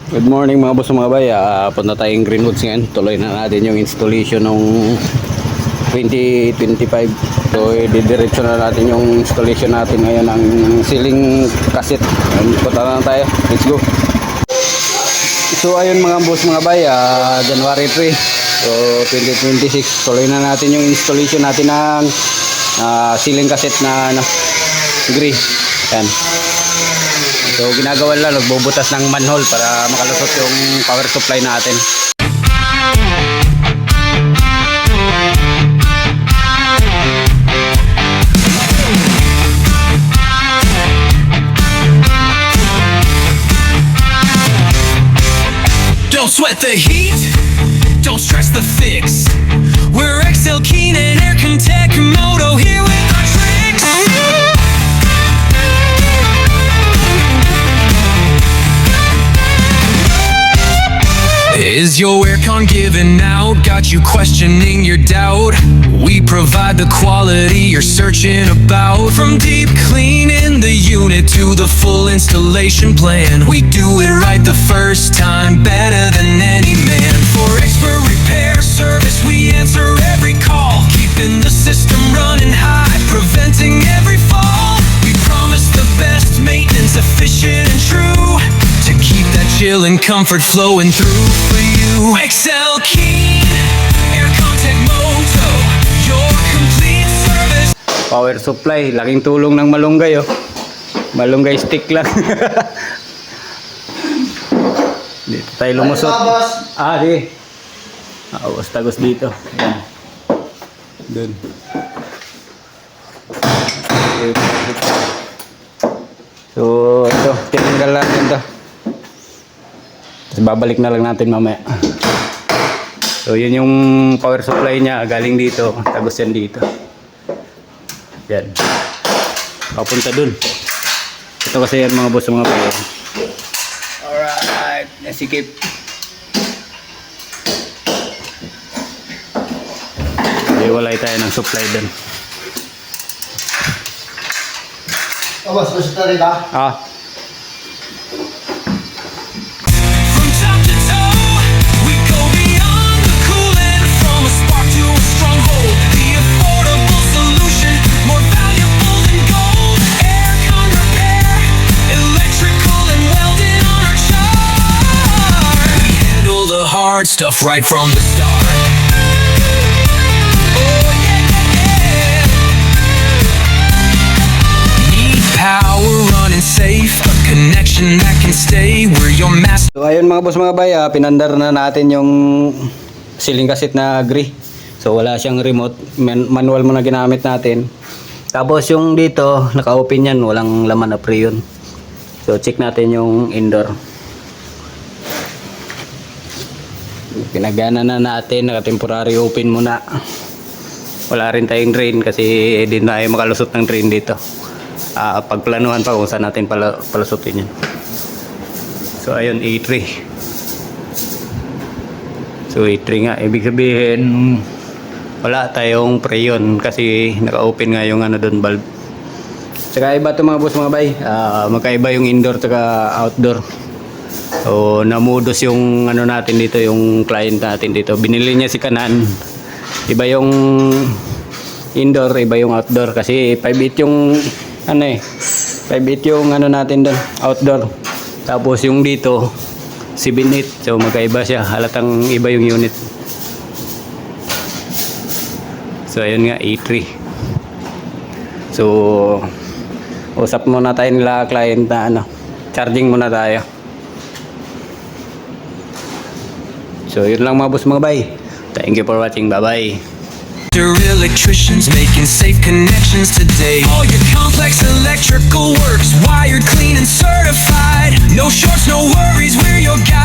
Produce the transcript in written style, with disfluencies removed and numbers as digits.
Good morning mga boss mga bay. Punta tayong Greenwoods ngayon. Tuloy na natin yung installation ng 2025. So didiretso na natin yung installation natin ngayon ng ceiling cassette. Punta na tayo. Let's go. So ayun mga boss mga bay, January 3. So 2026. Tuloy na natin yung installation natin ng ceiling cassette na gray. Yan. So ginagawa lang, nagbubutas ng manhole para makalusot yung power supply natin. Don't sweat the heat, don't stress the fix. We're Excel Keen and Aircontech Moto here with our tricks. Is your aircon giving out? Got you questioning your doubt? We provide the quality you're searching about. From deep cleaning the unit to the full installation plan, we do it right the first time, better than any man. For expert repair service, we answer every call, keeping the system running high, preventing every fall. We promise the best maintenance, efficient and true, to keep that chill and comfort flowing through for you. Excel Keen, Aircontech Moto, your complete service. Power supply, laking tulong ng malunggay oh. Malunggay stick lang. Dito tayo lumusot. Di. Awas tagos dito. Yan. Doon. So ito, tinanggal natin ito. Tapos babalik na lang natin mamaya. So yun yung power supply niya, galing dito, tagos yan dito. Yan. Papunta dun. Ito kasi yan mga boss mga bayo. Alright, nasikip. Iwalay tayo ng supply dun. Boss, gusto rin Ah. From top to toe, we go beyond the coolant. From a spark to a stronghold, the affordable solution, more valuable than gold. Aircon repair, electrical and welding on our chart. We handle the hard stuff right from the start. Oh yeah. Need power running safe, a connection that can stay where your master. So ayun mga boss mga bay, pinandar na natin yung ceiling cassette na gray. So wala siyang remote, manual muna ginamit natin. Tapos yung dito, naka-open yan, walang laman na pre yun. So check natin yung indoor. Pinagana na natin, naka-temporary open muna. Wala rin tayong drain kasi hindi na tayo makalusot ng drain dito. Pagplanuhan pa kung saan natin palusutin yun. So ayun, A3. So A3 nga, ibig sabihin wala tayong preyon kasi naka-open nga yung ano doon, valve. Saka iba ito mga boss mga bay, magkaiba yung indoor saka outdoor. So namudos yung ano natin dito, yung client natin dito. Binili niya si Kanan. Iba yung indoor, iba yung outdoor kasi 5.8 yung ano 5.8 yung ano natin doon, outdoor. Tapos yung dito 7.8, so magkaiba siya, halatang iba yung unit. So ayun nga, A3. So usap muna tayo nila client na charging muna tayo. So yun lang mga boss mga bay. Thank you for watching, bye bye. Electricians making safe connections today. All your complex electrical works wired, clean and certified. No shorts, no worries, we're your guide.